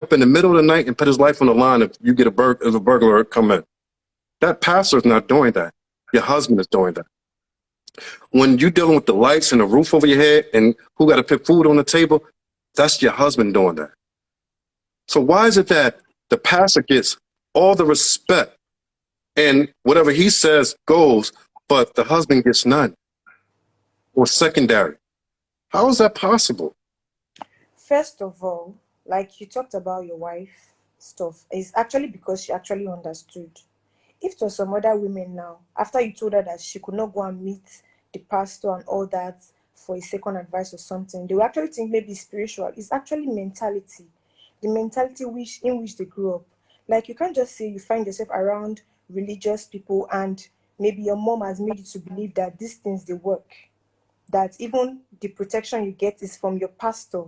up in the middle of the night and put his life on the line if you get if a burglar come in. That pastor's not doing that. Your husband is doing that. When you're dealing with the lights and the roof over your head and who got to put food on the table, that's your husband doing that. So why is it that the pastor gets all the respect and whatever he says goes, but the husband gets none or secondary? How is that possible? First of all, like you talked about your wife stuff, it's actually because she actually understood. If to some other women now, after you told her that she could not go and meet the pastor and all that for a second advice or something, they will actually think maybe spiritual. It's actually mentality, the mentality in which they grew up. Like you can't just say you find yourself around religious people and maybe your mom has made you to believe that these things they work, that even the protection you get is from your pastor.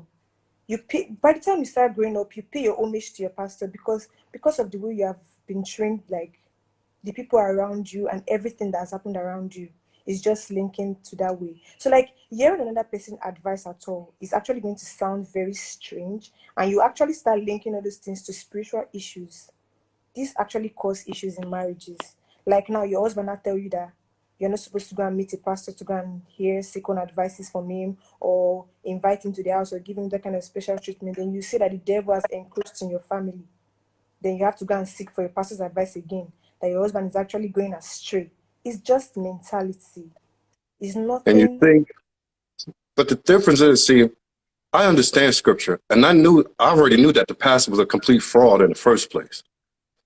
You pay by the time you start growing up, you pay your homage to your pastor because of the way you have been trained, like the people around you and everything that's happened around you is just linking to that way. So like hearing another person advice at all is actually going to sound very strange, and you actually start linking all those things to spiritual issues. This actually cause issues in marriages. Like now your husband will tell you that you're not supposed to go and meet a pastor to go and hear second advices from him or invite him to the house or give him that kind of special treatment. Then you say that the devil has encroached in your family. Then you have to go and seek for your pastor's advice again, that your husband is actually going astray. It's just mentality. It's And you nothing. think, but the difference is, see, I understand scripture, and I already knew that the pastor was a complete fraud in the first place.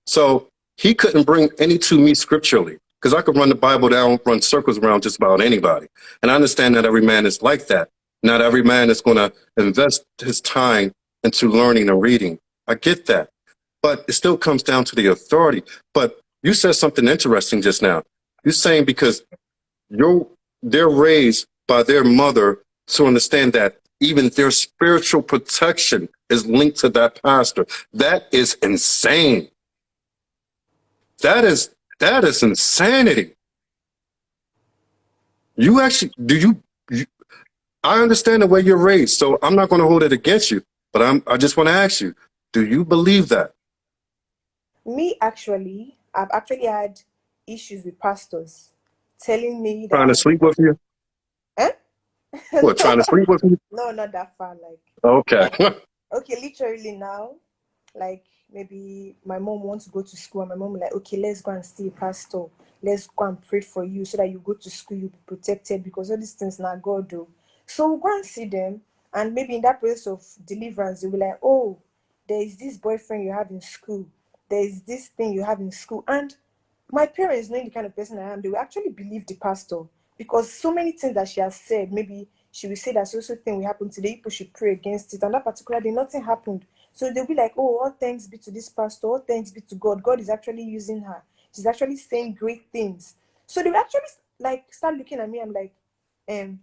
So he couldn't bring any to me scripturally, because I could run the Bible down, run circles around just about anybody. And I understand that every man is like that. Not every man is going to invest his time into learning and reading. I get that. But it still comes down to the authority. But you said something interesting just now. You're saying because they're raised by their mother to understand that even their spiritual protection is linked to that pastor. That is insane. That is insanity. You actually I understand the way you're raised, so I'm not going to hold it against you. But I just want to ask you, do you believe that? Me, actually, I've actually had issues with pastors telling me Trying to that, sleep with you? eh? What, No, trying to sleep with you? no, not that far. Okay. Okay, literally now, like maybe my mom wants to go to school and my mom like, okay, let's go and see a pastor. Let's go and pray for you so that you go to school, you'll be protected because all these things not God do. So we'll go and see them, and maybe in that process of deliverance, they'll be like, oh, there is this boyfriend you have in school. There is this thing you have in school. And my parents, knowing the kind of person I am, they will actually believe the pastor because so many things that she has said, maybe she will say that so thing will happen today, people should pray against it. And that particular day, nothing happened. So they'll be like, oh, all thanks be to this pastor, all thanks be to God. God is actually using her. She's actually saying great things. So they will actually like start looking at me. I'm like, um,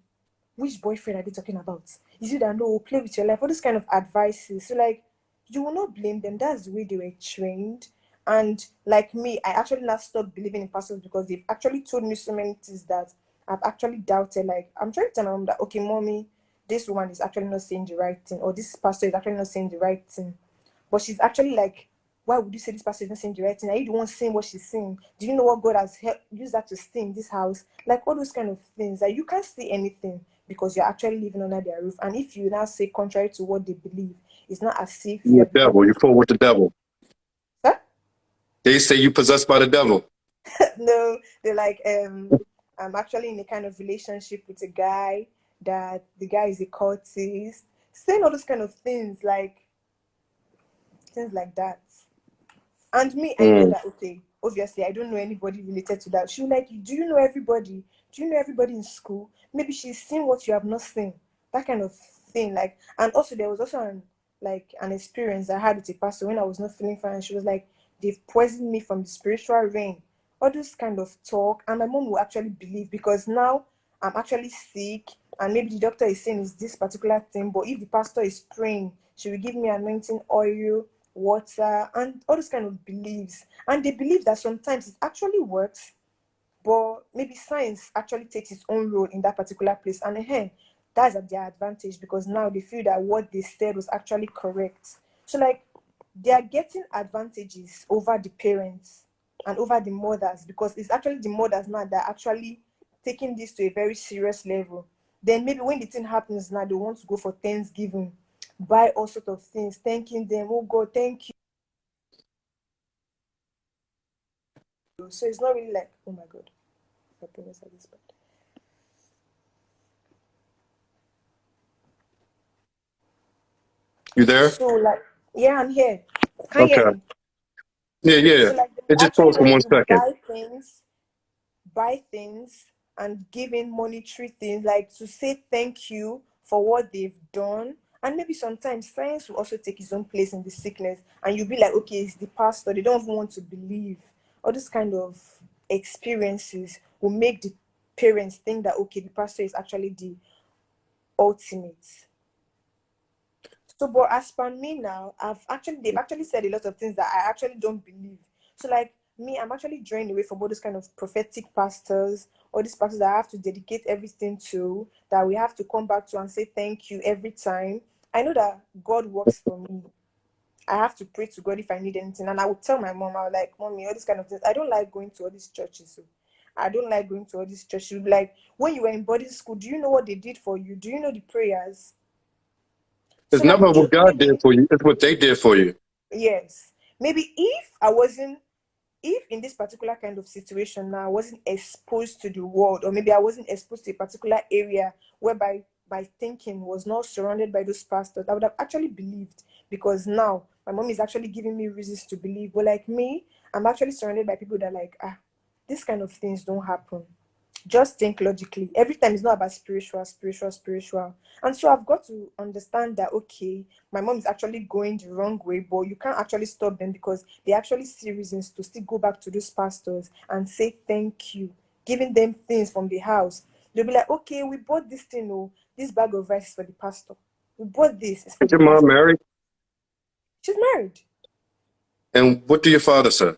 which boyfriend are they talking about? Is it that no, play with your life? All this kind of advices. So like you will not blame them. That's the way they were trained. And like me, I actually not stopped believing in pastors because they've actually told me so many things that I've actually doubted. Like I'm trying to tell my mom that okay, mommy, this woman is actually not saying the right thing, or this pastor is actually not saying the right thing. But she's actually like, why would you say this pastor is not saying the right thing? Are you the one saying what she's saying? Do you know what God has used that to stay in this house? Like all those kind of things that you can't say anything because you're actually living under their roof. And if you now say contrary to what they believe, it's not as if you You are the devil. becoming. You fool with the devil. Huh? They say you possessed by the devil. No, they're like, I'm actually in a kind of relationship with a guy that the guy is a cultist, saying all those kind of things like that. And me, I know Mm. that, okay, obviously, I don't know anybody related to that. She was like, do you know everybody? Do you know everybody in school? Maybe she's seen what you have not seen. That kind of thing. Like, and also there was also an experience I had with a pastor when I was not feeling fine. She was like, they've poisoned me from the spiritual rain. All this kind of talk. And my mom will actually believe because now I'm actually sick and maybe the doctor is saying it's this particular thing. But if the pastor is praying, she will give me anointing oil, water, and all those kind of beliefs. And they believe that sometimes it actually works, but maybe science actually takes its own role in that particular place. And that's at their advantage because now they feel that what they said was actually correct. So like they are getting advantages over the parents and over the mothers, because it's actually the mothers now that are actually taking this to a very serious level. Then maybe when the thing happens now, they want to go for Thanksgiving, buy all sort of things, thanking them. Oh God, thank you. So it's not really like, oh my God, my parents are this bad. You there? So like, yeah, I'm here. Can you hear Okay. me? Yeah, yeah. So like, they It just actually froze for want one to second. buy things and giving monetary things, like to say thank you for what they've done. And maybe sometimes science will also take its own place in the sickness, and you'll be like, okay, it's the pastor, they don't even want to believe. All this kind of experiences will make the parents think that, okay, the pastor is actually the ultimate. So, but as per me now, they've actually said a lot of things that I actually don't believe. So, like me, I'm actually drawing away from all those kind of prophetic pastors, or these pastors that I have to dedicate everything to, that we have to come back to and say thank you every time. I know that God works for me. I have to pray to God if I need anything, and I would tell my mom, I was like, "Mommy, all these kind of things. I don't like going to all these churches. So I don't like going to all these churches." She'd be like, "When you were in boarding school, do you know what they did for you? Do you know the prayers?" It's So, like, never what if God did maybe for you. It's what they did for you. yes. Maybe if I wasn't, if in this particular kind of situation now I wasn't exposed to the world, or maybe I wasn't exposed to a particular area whereby my thinking was not surrounded by those pastors, I would have actually believed, because now my mom is actually giving me reasons to believe. But like me, I'm actually surrounded by people that are like, these kind of things don't happen. Just think logically. Every time it's not about spiritual, spiritual, spiritual. And so I've got to understand that, okay, my mom is actually going the wrong way, but you can't actually stop them, because they actually see reasons to still go back to those pastors and say thank you, giving them things from the house. They'll be like, okay, we bought this thing, oh, this bag of rice is for the pastor. We bought this, it's for Is the your mom pastor. married? She's married. And what do your father say?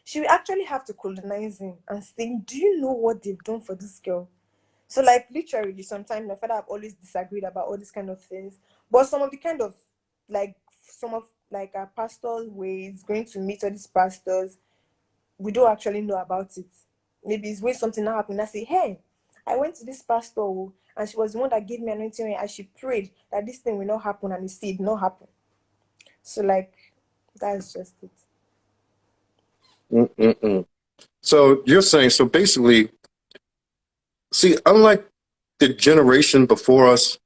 She will actually have to colonize him and say, do you know what they've done for this girl? So, like, literally, sometimes my father have always disagreed about all these kind of things. But some of the kind of, like, some of, like, our pastoral ways, going to meet all these pastors, we don't actually know about it. Maybe it's when something not happened, I say, hey, I went to this pastor, oh, and she was the one that gave me anointing oil, and she prayed that this thing will not happen, and it did not happen. So, like, that's just it. Mm-mm-mm. So you're saying, so basically, see, unlike the generation before us,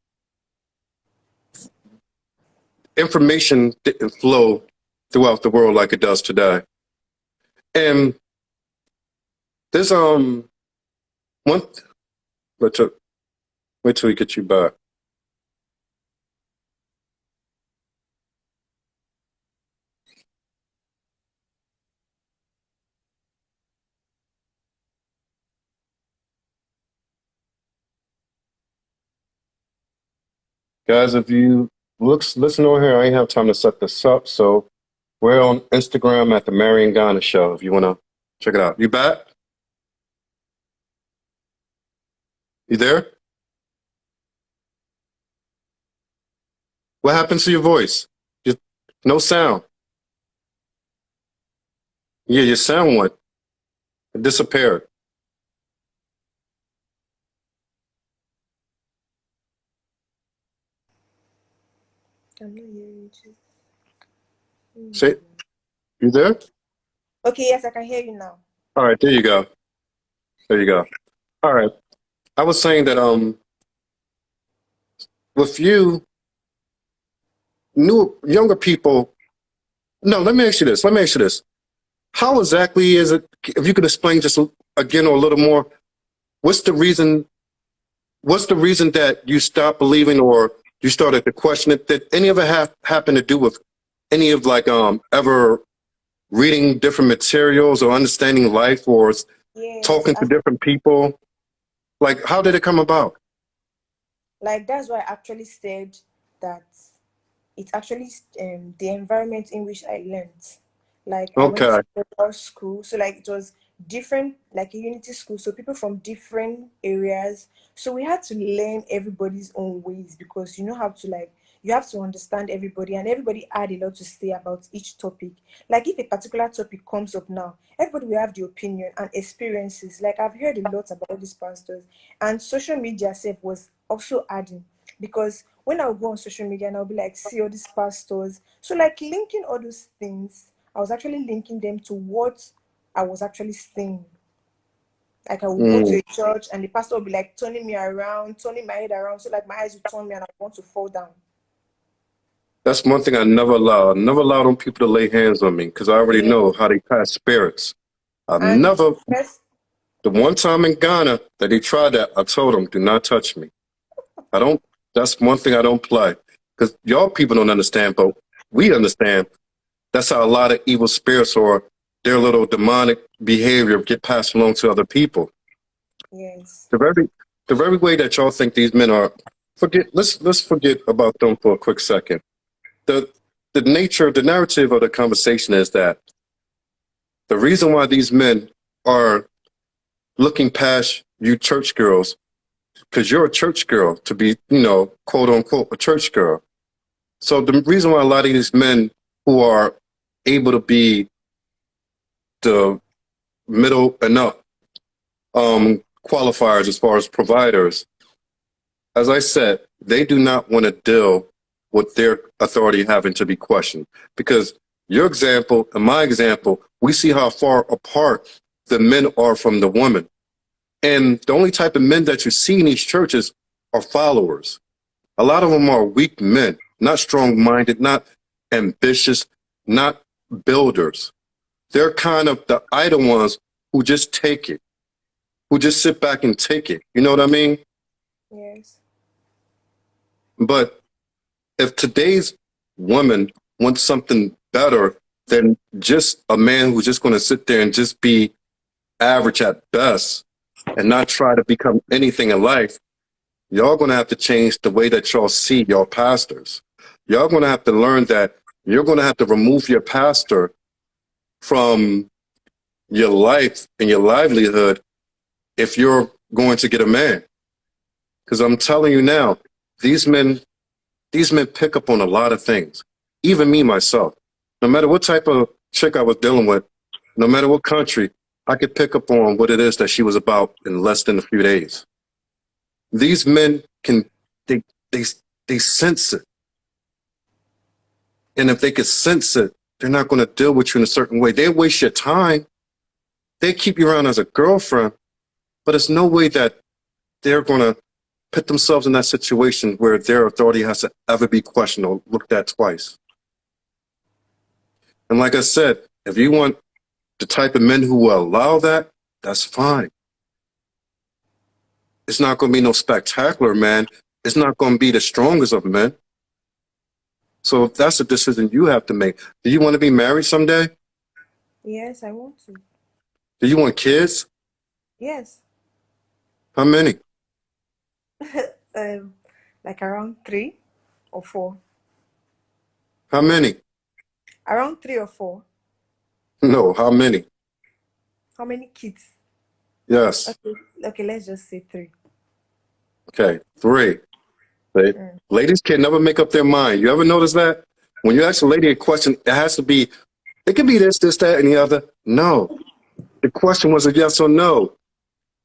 information didn't flow throughout the world like it does today. And there's one wait till wait till we get you back. Guys, if you listen over here, I ain't have time to set this up. So we're on Instagram at the Marion Ghana Show. If you wanna check it out. You back? You there? What happened to your voice? Just no sound. Yeah, your sound went. It disappeared. I'm not hearing you. Say, you there? Okay, yes, I can hear you now. All right, there you go. There you go. All right. I was saying that with you, new younger people. No, let me ask you this. Let me ask you this. How exactly is it? If you could explain just again or a little more, what's the reason? What's the reason that you stopped believing or you started to question it? Did any of it happen to do with any of like ever reading different materials or understanding life or Yes, talking to different people? Like, how did it come about? like that's why I actually said that it's actually the environment in which I learned. Like I went Okay. to federal school, so like it was different, like a unity school, so people from different areas. So we had to learn everybody's own ways, because you know how to like you have to understand everybody, and everybody had a lot to say about each topic. Like if a particular topic comes up now, everybody will have the opinion and experiences. Like I've heard a lot about these pastors, and social media self was also adding, because when I'll go on social media and I'll be like, see all these pastors. So like linking all those things, I was actually linking them to what I was actually saying. Like I will go to Mm. a church and the pastor will be like turning me around, turning my head around, so like my eyes will turn me and I want to fall down. That's one thing I never allow. I never allow them people to lay hands on me because I already Yeah. know how they pass spirits. I And never, first, the one time in Ghana that they tried that, I told them, do not touch me. I don't, that's one thing I don't play. Because y'all people don't understand, but we understand. That's how a lot of evil spirits or their little demonic behavior get passed along to other people. yes. The very way that y'all think these men are, let's forget about them for a quick second. The the narrative of the conversation is that the reason why these men are looking past you church girls, because you're a church girl to be, quote unquote, a church girl. So the reason why a lot of these men who are able to be the middle and up qualifiers as far as providers, as I said, they do not want to deal with their authority having to be questioned. Because your example and my example, we see how far apart the men are from the women. And the only type of men that you see in these churches are followers. A lot of them are weak men, not strong-minded, not ambitious, not builders. They're kind of the idle ones who just take it, who just sit back and take it. You know what I mean? Yes. But if today's woman wants something better than just a man who's just going to sit there and just be average at best and not try to become anything in life, y'all going to have to change the way that y'all see y'all pastors. Y'all going to have to learn that you're going to have to remove your pastor from your life and your livelihood if you're going to get a man. Because I'm telling you now, these men pick up on a lot of things. Even me, myself. No matter what type of chick I was dealing with, no matter what country, I could pick up on what it is that she was about in less than a few days. These men can, they, they, they sense it. And if they can sense it, they're not going to deal with you in a certain way. They waste your time. They keep you around as a girlfriend, but it's no way that they're going to put themselves in that situation where their authority has to ever be questioned or looked at twice. And like I said, if you want the type of men who will allow that, that's fine. It's not going to be no spectacular man. It's not going to be the strongest of men. So that's a decision you have to make. Do you want to be married someday? Yes, I want to. Do you want kids? Yes. How many? um, like around 3 or 4. How many? Around 3 or 4. No, how many? How many kids? Yes. Okay. Okay, let's just say 3. Okay, 3. Ladies can never make up their mind. You ever notice that? When you ask a lady a question, it has to be, it can be this, that, and the other. No. The question was a yes or no.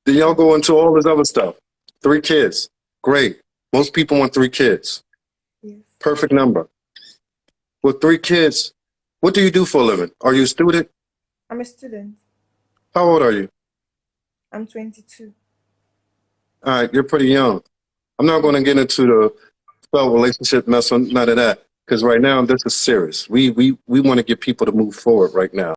Then y'all go into all this other stuff. 3 kids. Great. Most people want 3 kids. Yes. Perfect number. With 3 kids, what do you do for a living? Are you a student? I'm a student. How old are you? I'm 22. All right, you're pretty young. I'm not going to get into the spell relationship mess on none of that because right now this is serious. We want to get people to move forward right now.